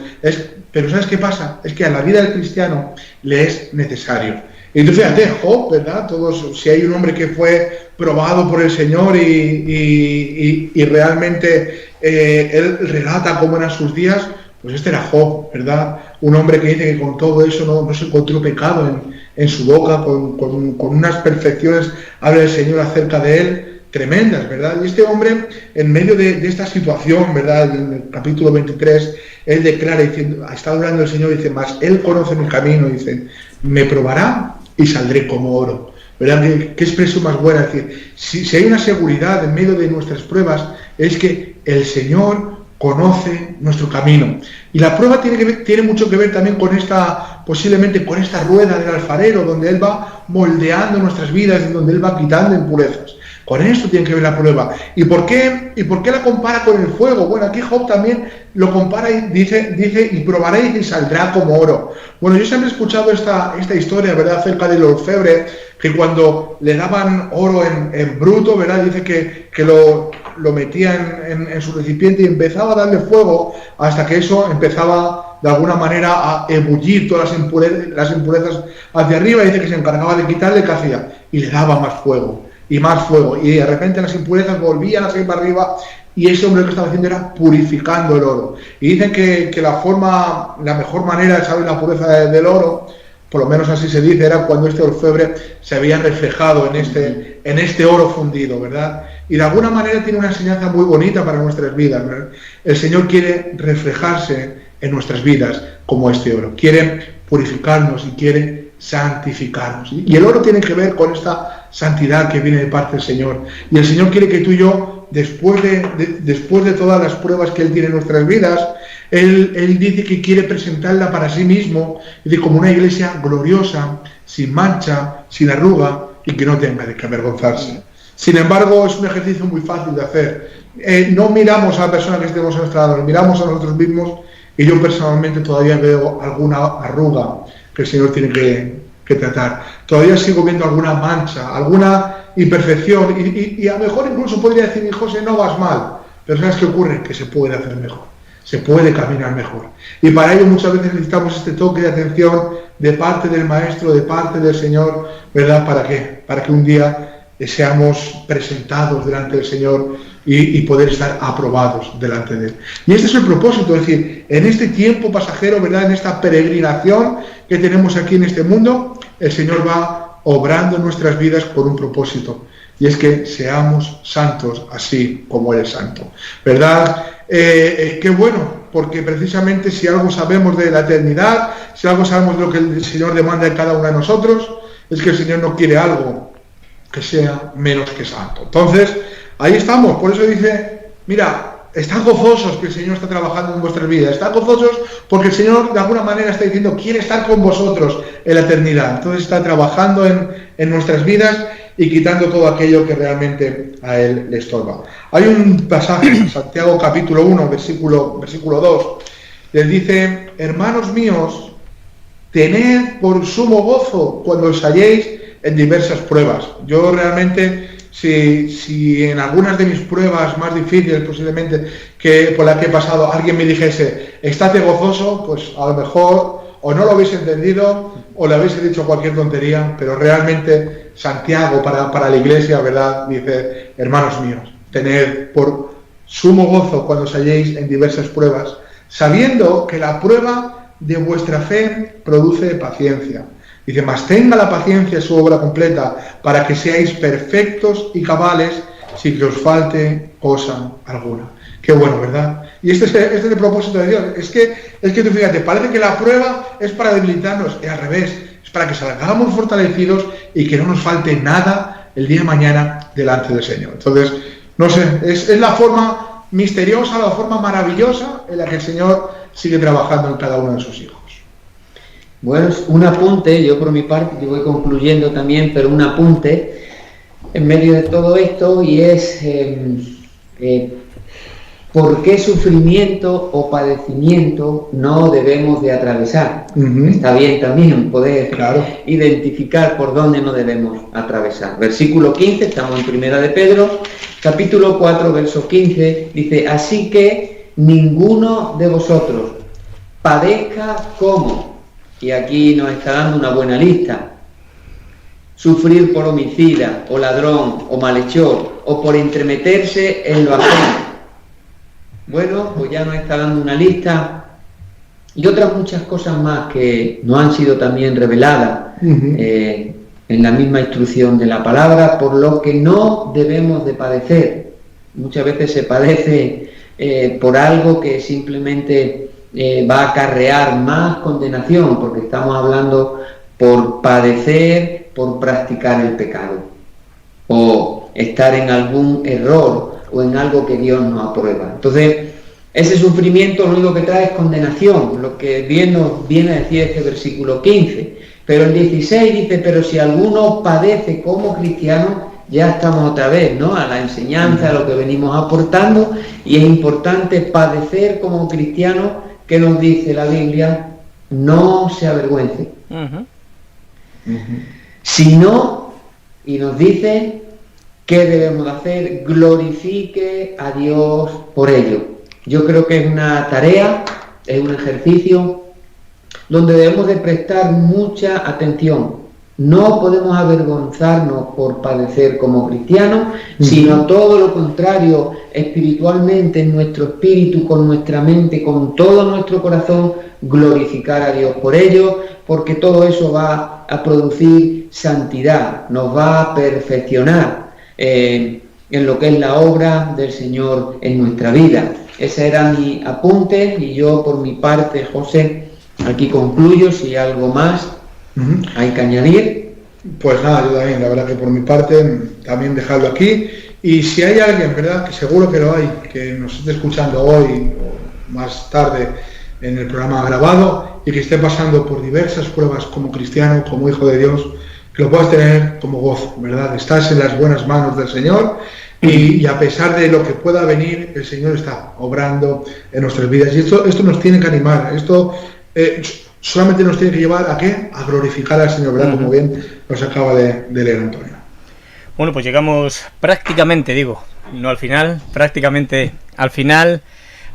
Pero ¿sabes qué pasa? Es que a la vida del cristiano le es necesario. Y entonces, fíjate, Job, ¿verdad? Si hay un hombre que fue probado por el Señor y realmente él relata cómo eran sus días, pues este era Job, ¿verdad? Un hombre que dice que con todo eso no se encontró pecado en su boca, con unas perfecciones habla el Señor acerca de él, tremendas, ¿verdad? Y este hombre, en medio de esta situación, ¿verdad?, en el capítulo 23, él declara, diciendo, está hablando el Señor, dice, mas él conoce mi camino, dice, me probará y saldré como oro, ¿verdad? ¿Qué expresión más buena? Es decir, si hay una seguridad en medio de nuestras pruebas, es que el Señor conoce nuestro camino. Y la prueba tiene mucho que ver también posiblemente con esta rueda del alfarero, donde Él va moldeando nuestras vidas y donde Él va quitando impurezas. Con esto tiene que ver la prueba. ¿Y por qué la compara con el fuego? Bueno, aquí Job también lo compara y dice, y probaréis y saldrá como oro. Bueno, yo siempre he escuchado esta historia, ¿verdad?, acerca del orfebre, que cuando le daban oro en bruto, ¿verdad?, dice que lo metía en su recipiente y empezaba a darle fuego hasta que eso empezaba de alguna manera a ebullir todas las impurezas hacia arriba, y dice que se encargaba de quitarle, ¿qué hacía? Y le daba más fuego. Y más fuego, y de repente las impurezas volvían a seguir para arriba, y ese hombre lo que estaba haciendo era purificando el oro. Y dicen que la mejor manera de saber la pureza del oro, por lo menos así se dice, era cuando este orfebre se había reflejado en este oro fundido, ¿verdad? Y de alguna manera tiene una enseñanza muy bonita para nuestras vidas, ¿verdad? El Señor quiere reflejarse en nuestras vidas como este oro, quiere purificarnos y quiere santificarnos. Y el oro tiene que ver con esta santidad que viene de parte del Señor. Y el Señor quiere que tú y yo, después de todas las pruebas que Él tiene en nuestras vidas, Él dice que quiere presentarla para sí mismo, como una iglesia gloriosa, sin mancha, sin arruga y que no tenga de qué avergonzarse. Sin embargo, es un ejercicio muy fácil de hacer. No miramos a la persona que estemos a nuestro lado, miramos a nosotros mismos, y yo personalmente todavía veo alguna arruga que el Señor tiene que tratar. Todavía sigo viendo alguna mancha, alguna imperfección, y a lo mejor incluso podría decir, José, no vas mal, pero ¿sabes qué ocurre? Que se puede hacer mejor, se puede caminar mejor. Y para ello muchas veces necesitamos este toque de atención de parte del Maestro, de parte del Señor, ¿verdad? ¿Para qué? Para que un día seamos presentados delante del Señor y poder estar aprobados delante de Él. Y este es el propósito, es decir, en este tiempo pasajero, ¿verdad? En esta peregrinación que tenemos aquí en este mundo, el Señor va obrando en nuestras vidas por un propósito, y es que seamos santos así como Él es santo, ¿verdad? Qué bueno, porque precisamente si algo sabemos de la eternidad, si algo sabemos de lo que el Señor demanda de cada uno de nosotros, es que el Señor no quiere algo que sea menos que santo. Entonces, ahí estamos. Por eso dice, mira, están gozosos que el Señor está trabajando en vuestras vidas, están gozosos porque el Señor de alguna manera está diciendo, quiere estar con vosotros en la eternidad. Entonces está trabajando en nuestras vidas y quitando todo aquello que realmente a Él le estorba. Hay un pasaje en Santiago capítulo 1, versículo 2, les dice, hermanos míos, tened por sumo gozo cuando os halléis en diversas pruebas. Yo realmente, si en algunas de mis pruebas más difíciles posiblemente que por las que he pasado, alguien me dijese, estate gozoso, pues a lo mejor o no lo habéis entendido o le habéis dicho cualquier tontería, pero realmente Santiago para la iglesia, ¿verdad? Dice, hermanos míos, tened por sumo gozo cuando os halléis en diversas pruebas, sabiendo que la prueba de vuestra fe produce paciencia. Dice, mas tenga la paciencia su obra completa, para que seáis perfectos y cabales, sin que os falte cosa alguna. Qué bueno, ¿verdad? Y este es el propósito de Dios. Es que tú fíjate, parece que la prueba es para debilitarnos, y al revés, es para que salgamos fortalecidos y que no nos falte nada el día de mañana delante del Señor. Entonces, no sé, es la forma misteriosa, la forma maravillosa en la que el Señor sigue trabajando en cada uno de sus hijos. Bueno, es un apunte, yo por mi parte, yo voy concluyendo también, pero un apunte en medio de todo esto, y es ¿por qué sufrimiento o padecimiento no debemos de atravesar? Está bien también poder identificar por dónde no debemos atravesar. Versículo 15, estamos en Primera de Pedro, capítulo 4, verso 15, dice, así que ninguno de vosotros padezca como... Y aquí nos está dando una buena lista. Sufrir por homicida, o ladrón, o malhechor, o por entremeterse en lo ajeno. Bueno, pues ya nos está dando una lista y otras muchas cosas más que nos han sido también reveladas en la misma instrucción de la palabra, por lo que no debemos de padecer. Muchas veces se padece por algo que simplemente... va a acarrear más condenación, porque estamos hablando por padecer, por practicar el pecado, o estar en algún error, o en algo que Dios no aprueba. Entonces, ese sufrimiento lo único que trae es condenación, lo que bien nos viene a decir este versículo 15. Pero el 16 dice, pero si alguno padece como cristiano, ya estamos otra vez, ¿no?, a la enseñanza, a lo que venimos aportando, y es importante padecer como cristiano. ¿Qué nos dice la Biblia? No se avergüence. Sino, y nos dice, ¿qué debemos hacer? Glorifique a Dios por ello. Yo creo que es una tarea, es un ejercicio donde debemos de prestar mucha atención, No podemos avergonzarnos por padecer como cristianos, sino todo lo contrario, espiritualmente, en nuestro espíritu, con nuestra mente, con todo nuestro corazón, glorificar a Dios por ello, porque todo eso va a producir santidad, nos va a perfeccionar en lo que es la obra del Señor en nuestra vida. Ese era mi apunte y yo por mi parte, José, aquí concluyo. Si hay algo más hay que añadir. Pues nada, yo también, la verdad que por mi parte también dejarlo aquí. Y si hay alguien, ¿verdad?, que seguro que lo hay, que nos esté escuchando hoy o más tarde en el programa grabado y que esté pasando por diversas pruebas como cristiano, como hijo de Dios, que lo puedas tener como gozo, ¿verdad? Estás en las buenas manos del Señor y a pesar de lo que pueda venir, el Señor está obrando en nuestras vidas. Y esto nos tiene que animar, esto solamente nos tiene que llevar ¿a qué? A glorificar al Señor, ¿verdad? Como bien nos acaba de leer Antonio. Bueno, pues llegamos prácticamente, no al final, prácticamente al final.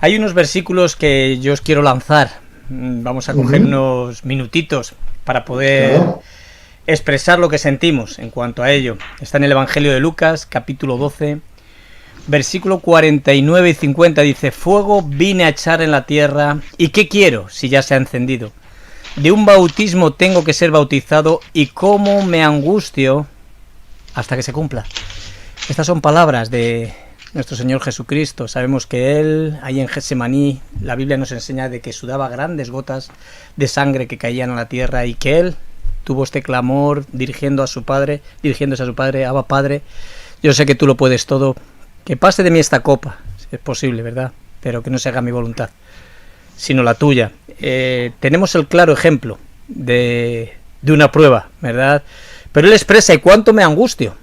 Hay unos versículos que yo os quiero lanzar. Vamos a coger unos minutitos para poder expresar lo que sentimos en cuanto a ello. Está en el Evangelio de Lucas, capítulo 12, versículo 49 y 50. Dice: fuego vine a echar en la tierra, ¿y qué quiero si ya se ha encendido? De un bautismo tengo que ser bautizado, y cómo me angustio hasta que se cumpla. Estas son palabras de nuestro Señor Jesucristo. Sabemos que Él, ahí en Getsemaní, la Biblia nos enseña de que sudaba grandes gotas de sangre que caían a la tierra, y que Él tuvo este clamor dirigiéndose a su Padre: Abba, Padre, yo sé que tú lo puedes todo, que pase de mí esta copa, si es posible, ¿verdad? Pero que no se haga mi voluntad, sino la tuya. Tenemos el claro ejemplo de una prueba, ¿verdad? Pero Él expresa: ¿y cuánto me angustio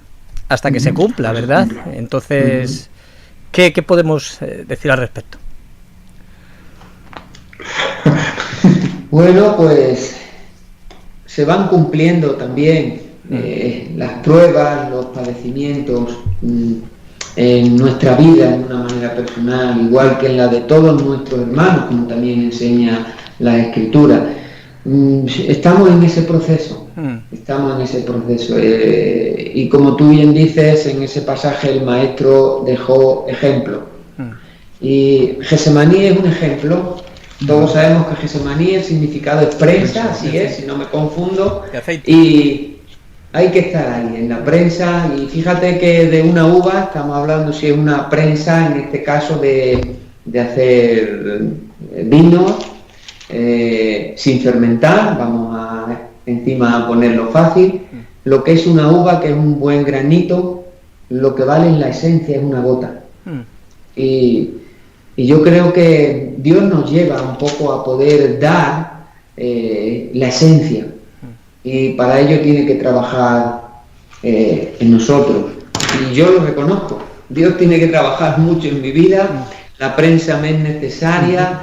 hasta que se cumpla, verdad? Entonces, ¿qué podemos decir al respecto? Bueno, pues se van cumpliendo también las pruebas, los padecimientos en nuestra vida de una manera personal, igual que en la de todos nuestros hermanos, como también enseña la Escritura. Estamos en ese proceso, y como tú bien dices, en ese pasaje el maestro dejó ejemplo, y Getsemaní es un ejemplo. Todos sabemos que Getsemaní, el significado es prensa, así es, si no me confundo, y hay que estar ahí en la prensa. Y fíjate que de una uva estamos hablando, si es una prensa, en este caso de hacer vino sin fermentar, vamos encima a ponerlo fácil. Lo que es una uva, que es un buen granito, lo que vale en la esencia es una gota. Y yo creo que Dios nos lleva un poco a poder dar la esencia, y para ello tiene que trabajar en nosotros, y yo lo reconozco. Dios tiene que trabajar mucho en mi vida. La prensa me es necesaria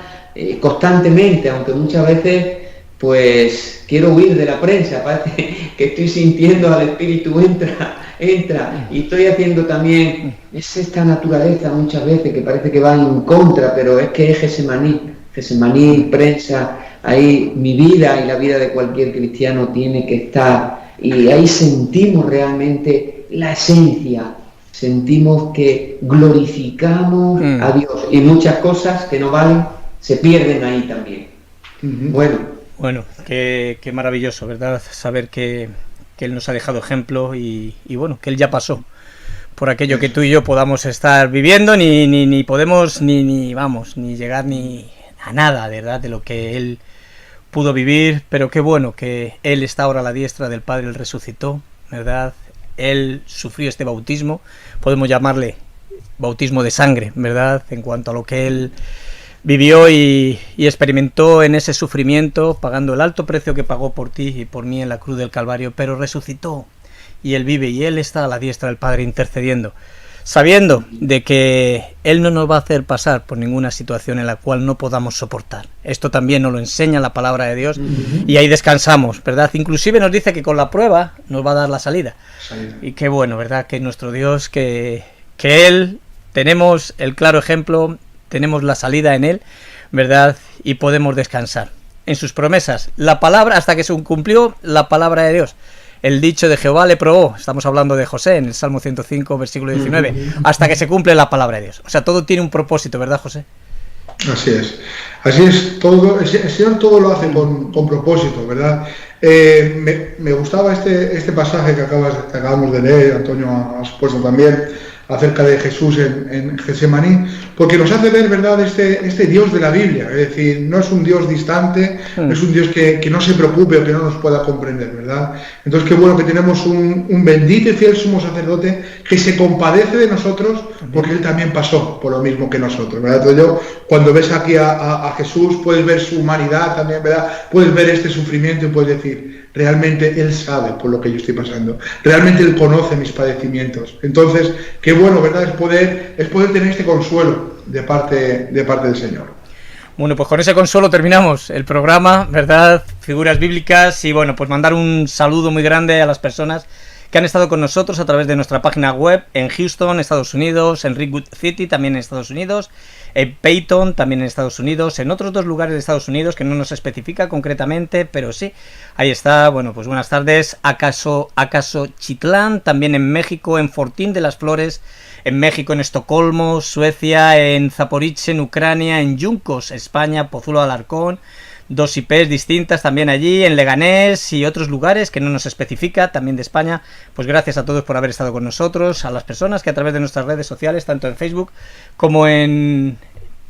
constantemente, aunque muchas veces pues quiero huir de la prensa. Parece que estoy sintiendo al Espíritu entra, y estoy haciendo también, es esta naturaleza muchas veces que parece que va en contra, pero es que es Getsemaní, prensa. Ahí mi vida y la vida de cualquier cristiano tiene que estar, y ahí sentimos realmente la esencia, sentimos que glorificamos a Dios, y muchas cosas que no valen se pierden ahí también. Bueno, qué maravilloso, ¿verdad? Saber que Él nos ha dejado ejemplo, y bueno, que Él ya pasó por aquello que tú y yo podamos estar viviendo, ni podemos ni llegar ni a nada, ¿verdad?, de lo que Él pudo vivir. Pero qué bueno que Él está ahora a la diestra del Padre. Él resucitó, ¿verdad? Él sufrió este bautismo, podemos llamarle bautismo de sangre, ¿verdad?, en cuanto a lo que Él vivió y experimentó en ese sufrimiento, pagando el alto precio que pagó por ti y por mí en la cruz del Calvario. Pero resucitó, y Él vive, y Él está a la diestra del Padre intercediendo, sabiendo de que Él no nos va a hacer pasar por ninguna situación en la cual no podamos soportar. Esto también nos lo enseña la palabra de Dios, y ahí descansamos, ¿verdad? Inclusive nos dice que con la prueba nos va a dar la salida. Y qué bueno, ¿verdad?, que nuestro Dios, que Él, tenemos el claro ejemplo, tenemos la salida en Él, ¿verdad?, y podemos descansar en sus promesas. La palabra, hasta que se cumplió la palabra de Dios, el dicho de Jehová le probó. Estamos hablando de José en el Salmo 105, versículo 19, hasta que se cumple la palabra de Dios. O sea, todo tiene un propósito, ¿verdad, José? Así es, todo, el Señor todo lo hace con propósito, ¿verdad? Me gustaba este pasaje que acabamos de leer, Antonio ha supuesto también, acerca de Jesús en Getsemaní, porque nos hace ver, ¿verdad?, este Dios de la Biblia. Es decir, no es un Dios distante, no es un Dios que no se preocupe o que no nos pueda comprender, ¿verdad? Entonces, qué bueno que tenemos un bendito y fiel sumo sacerdote que se compadece de nosotros, porque Él también pasó por lo mismo que nosotros, ¿verdad? Entonces, cuando ves aquí a Jesús, puedes ver su humanidad también, ¿verdad? Puedes ver este sufrimiento y puedes decir, realmente Él sabe por lo que yo estoy pasando, realmente Él conoce mis padecimientos. Entonces, qué bueno, ¿verdad? Es poder tener este consuelo de parte del Señor. Bueno, pues con ese consuelo terminamos el programa, ¿verdad? Figuras bíblicas, y bueno, pues mandar un saludo muy grande a las personas que han estado con nosotros a través de nuestra página web en Houston, Estados Unidos, en Redwood City, también en Estados Unidos, en Peyton, también en Estados Unidos, en otros 2 lugares de Estados Unidos que no nos especifica concretamente, pero sí, ahí está. Bueno, pues buenas tardes, acaso Chitlán, también en México, en Fortín de las Flores, en México, en Estocolmo, Suecia, en Zaporizhzhia, en Ucrania, en Yuncos, España, Pozuelo de Alarcón, 2 IPs distintas también allí, en Leganés y otros lugares que no nos especifica, también de España. Pues gracias a todos por haber estado con nosotros, a las personas que a través de nuestras redes sociales, tanto en Facebook como en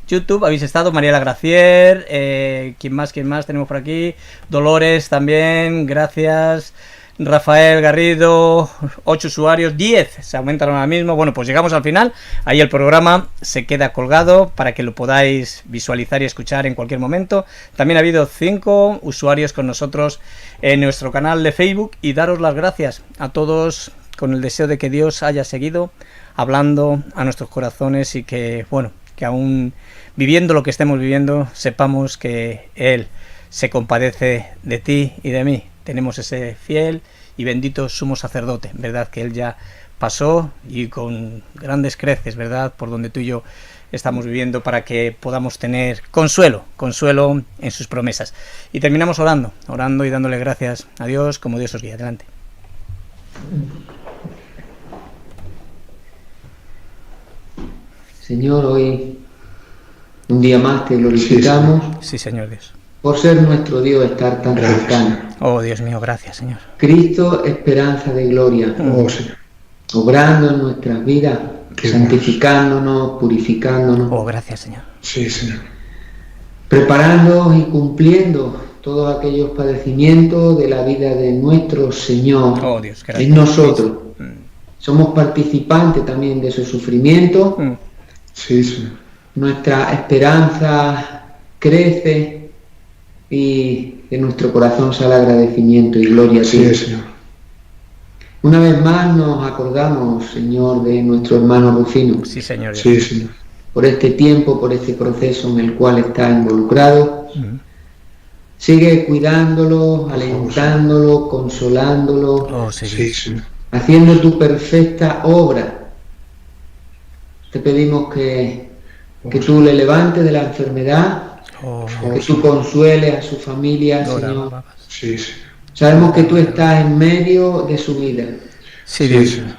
YouTube, habéis estado. Mariela Gracier, ¿quién más tenemos por aquí? Dolores también, gracias. Rafael Garrido, 8 usuarios, 10 se aumentaron ahora mismo. Bueno, pues llegamos al final. Ahí el programa se queda colgado para que lo podáis visualizar y escuchar en cualquier momento. También ha habido 5 usuarios con nosotros en nuestro canal de Facebook, y daros las gracias a todos con el deseo de que Dios haya seguido hablando a nuestros corazones, y que, bueno, que aún viviendo lo que estemos viviendo, sepamos que Él se compadece de ti y de mí. Tenemos ese fiel y bendito sumo sacerdote, ¿verdad? Que Él ya pasó, y con grandes creces, ¿verdad?, por donde tú y yo estamos viviendo, para que podamos tener consuelo en sus promesas. Y terminamos orando y dándole gracias a Dios, como Dios os guía. Adelante. Señor, hoy un día más te glorificamos. Sí, Señor Dios. Por ser nuestro Dios, estar tan cercano. Oh, Dios mío, gracias, Señor. Cristo, esperanza de gloria. Oh, Señor. Obrando en nuestras vidas, santificándonos, purificándonos. Oh, gracias, Señor. Sí, Señor. Preparando y cumpliendo todos aquellos padecimientos de la vida de nuestro Señor. Oh, Dios, gracias. En nosotros. Somos participantes también de su sufrimiento. Sí, Señor. Nuestra esperanza crece, y de nuestro corazón sale agradecimiento y gloria a ti. Sí, Señor. Una vez más nos acordamos, Señor, de nuestro hermano Rufino. Sí, Señor. Sí, Señor. Por este tiempo, por este proceso en el cual está involucrado. Sigue cuidándolo, alentándolo, consolándolo. Oh, Sí, Señor. Haciendo tu perfecta obra. Te pedimos que tú le levantes de la enfermedad. Que tú consueles a su familia, Señor. Sí, Señor. Sabemos que tú estás en medio de su vida. Sí, Dios. Señor.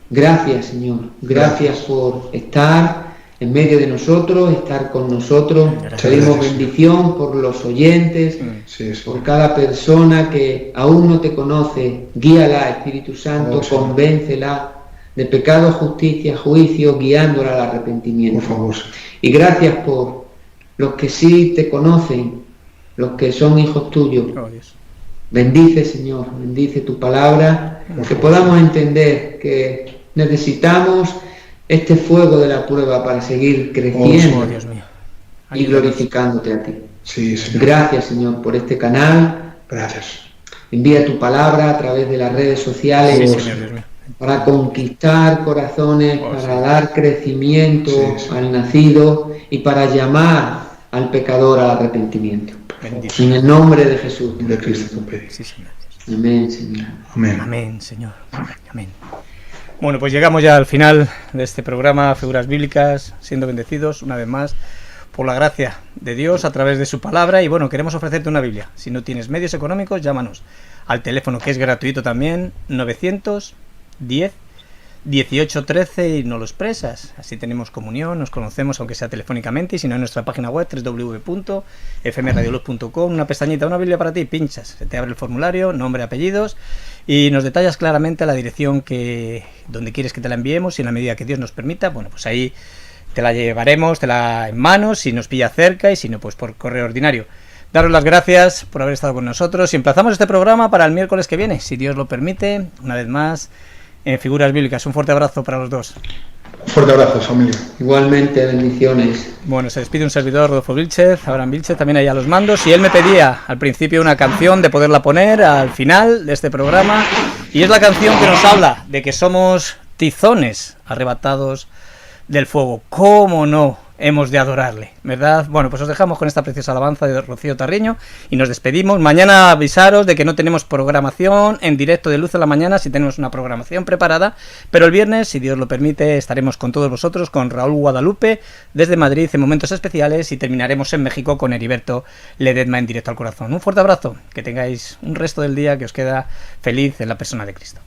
Gracias, Señor. Gracias por estar en medio de nosotros, estar con nosotros. Pedimos bendición por los oyentes, Sí, Señor. por cada persona que aún no te conoce. Guíala, Espíritu Santo, Señor. Convéncela de pecado, justicia, juicio, guiándola al arrepentimiento. Por favor, Señor. Y gracias por los que sí te conocen, los que son hijos tuyos. Oh, Dios. Bendice, Señor, bendice tu palabra, que podamos entender que necesitamos este fuego de la prueba para seguir creciendo Oh, Dios mío. y glorificándote a ti. Sí, Señor. Gracias, Señor, por este canal. Gracias. Envía tu palabra a través de las redes sociales, Sí, Señor, Dios mío. para conquistar corazones, para dar crecimiento Sí, sí. al nacido y para llamar al pecador al arrepentimiento. Bendito. En el nombre de Jesús. De Cristo te pedí. Sí, Señor. Amén, Señor. Amén. Amén, Señor. Amén. Bueno, pues llegamos ya al final de este programa, Figuras Bíblicas, siendo bendecidos una vez más por la gracia de Dios a través de su palabra. Y bueno, queremos ofrecerte una Biblia. Si no tienes medios económicos, llámanos al teléfono que es gratuito también, 910 18 13 y no lo expresas. Así tenemos comunión, nos conocemos aunque sea telefónicamente, y si no en nuestra página web www.fmradioluz.com, una pestañita, una Biblia para ti, pinchas, se te abre el formulario, nombre, apellidos, y nos detallas claramente la dirección donde quieres que te la enviemos, y en la medida que Dios nos permita, bueno, pues ahí te la llevaremos, te la en manos, si nos pilla cerca, y si no, pues por correo ordinario. Daros las gracias por haber estado con nosotros y emplazamos este programa para el miércoles que viene, si Dios lo permite, una vez más, en Figuras Bíblicas. Un fuerte abrazo para los dos. Un fuerte abrazo, familia. Igualmente, bendiciones. Bueno, se despide un servidor, Rodolfo Vilchez, Abraham Vilchez, también ahí a los mandos, y él me pedía al principio una canción de poderla poner al final de este programa, y es la canción que nos habla de que somos tizones arrebatados del fuego. ¿Cómo no hemos de adorarle? ¿Verdad? Bueno, pues os dejamos con esta preciosa alabanza de Rocío Tarriño y nos despedimos. Mañana avisaros de que no tenemos programación en directo de Luz a la Mañana, si tenemos una programación preparada, pero el viernes, si Dios lo permite, estaremos con todos vosotros, con Raúl Guadalupe desde Madrid en momentos especiales, y terminaremos en México con Heriberto Ledesma en Directo al Corazón. Un fuerte abrazo, que tengáis un resto del día que os queda feliz en la persona de Cristo.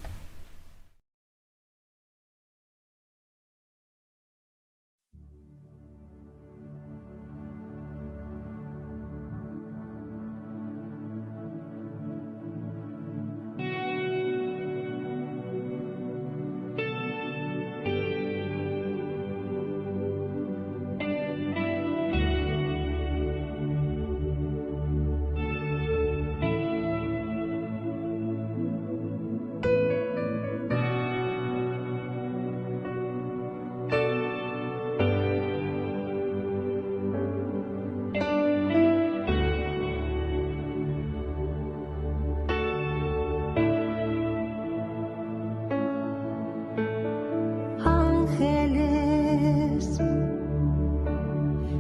Ángeles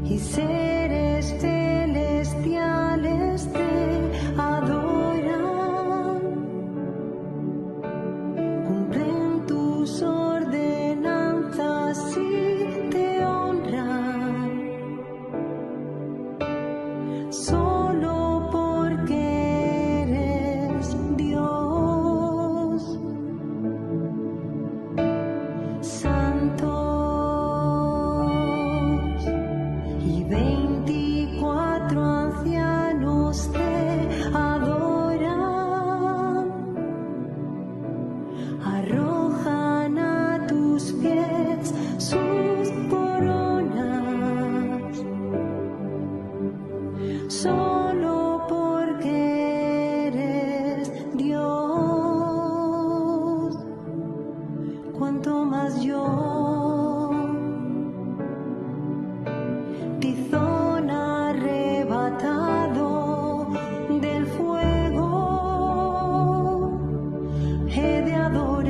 y seres celestiales te adoran, cumplen tus ordenanzas y te honran, solo porque eres Dios santo. Y 24 ancianos te adoran, arrojan a tus pies sus coronas, solo porque eres Dios. Cuanto más yo, tizón arrebatado del fuego, he de adorar.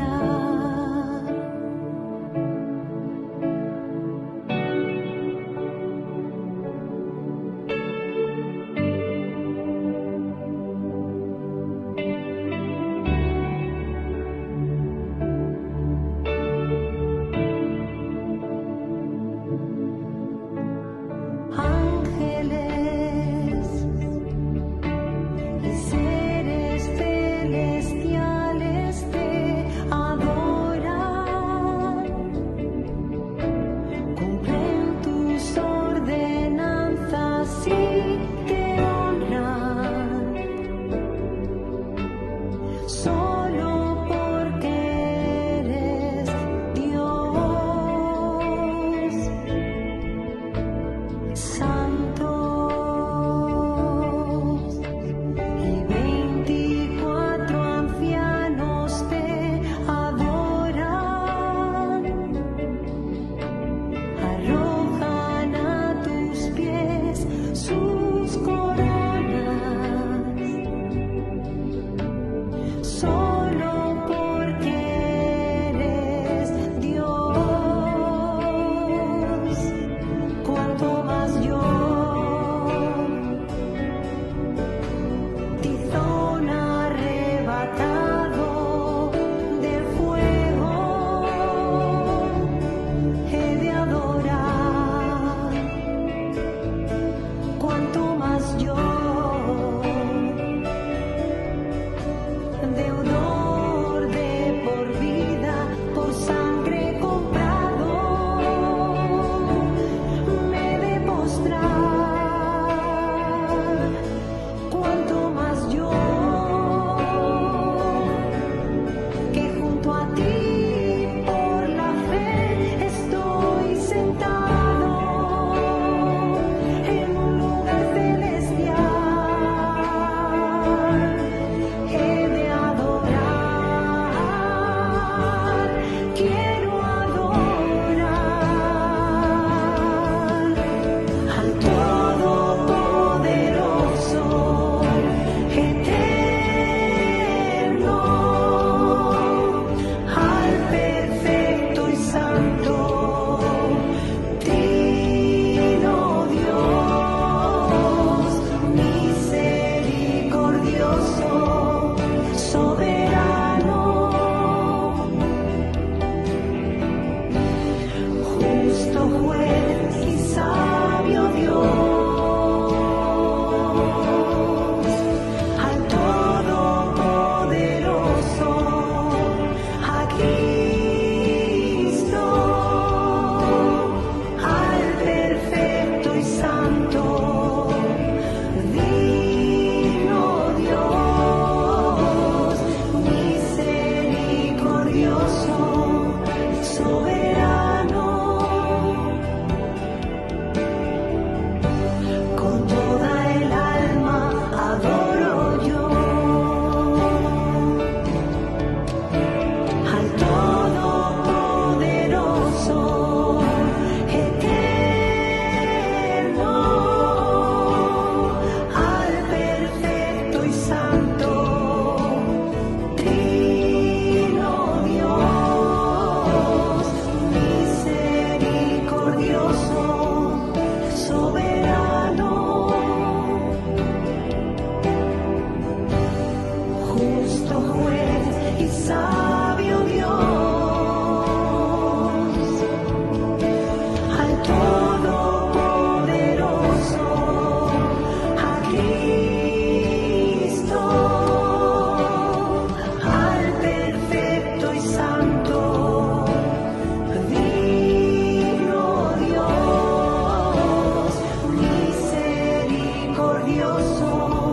yo soy.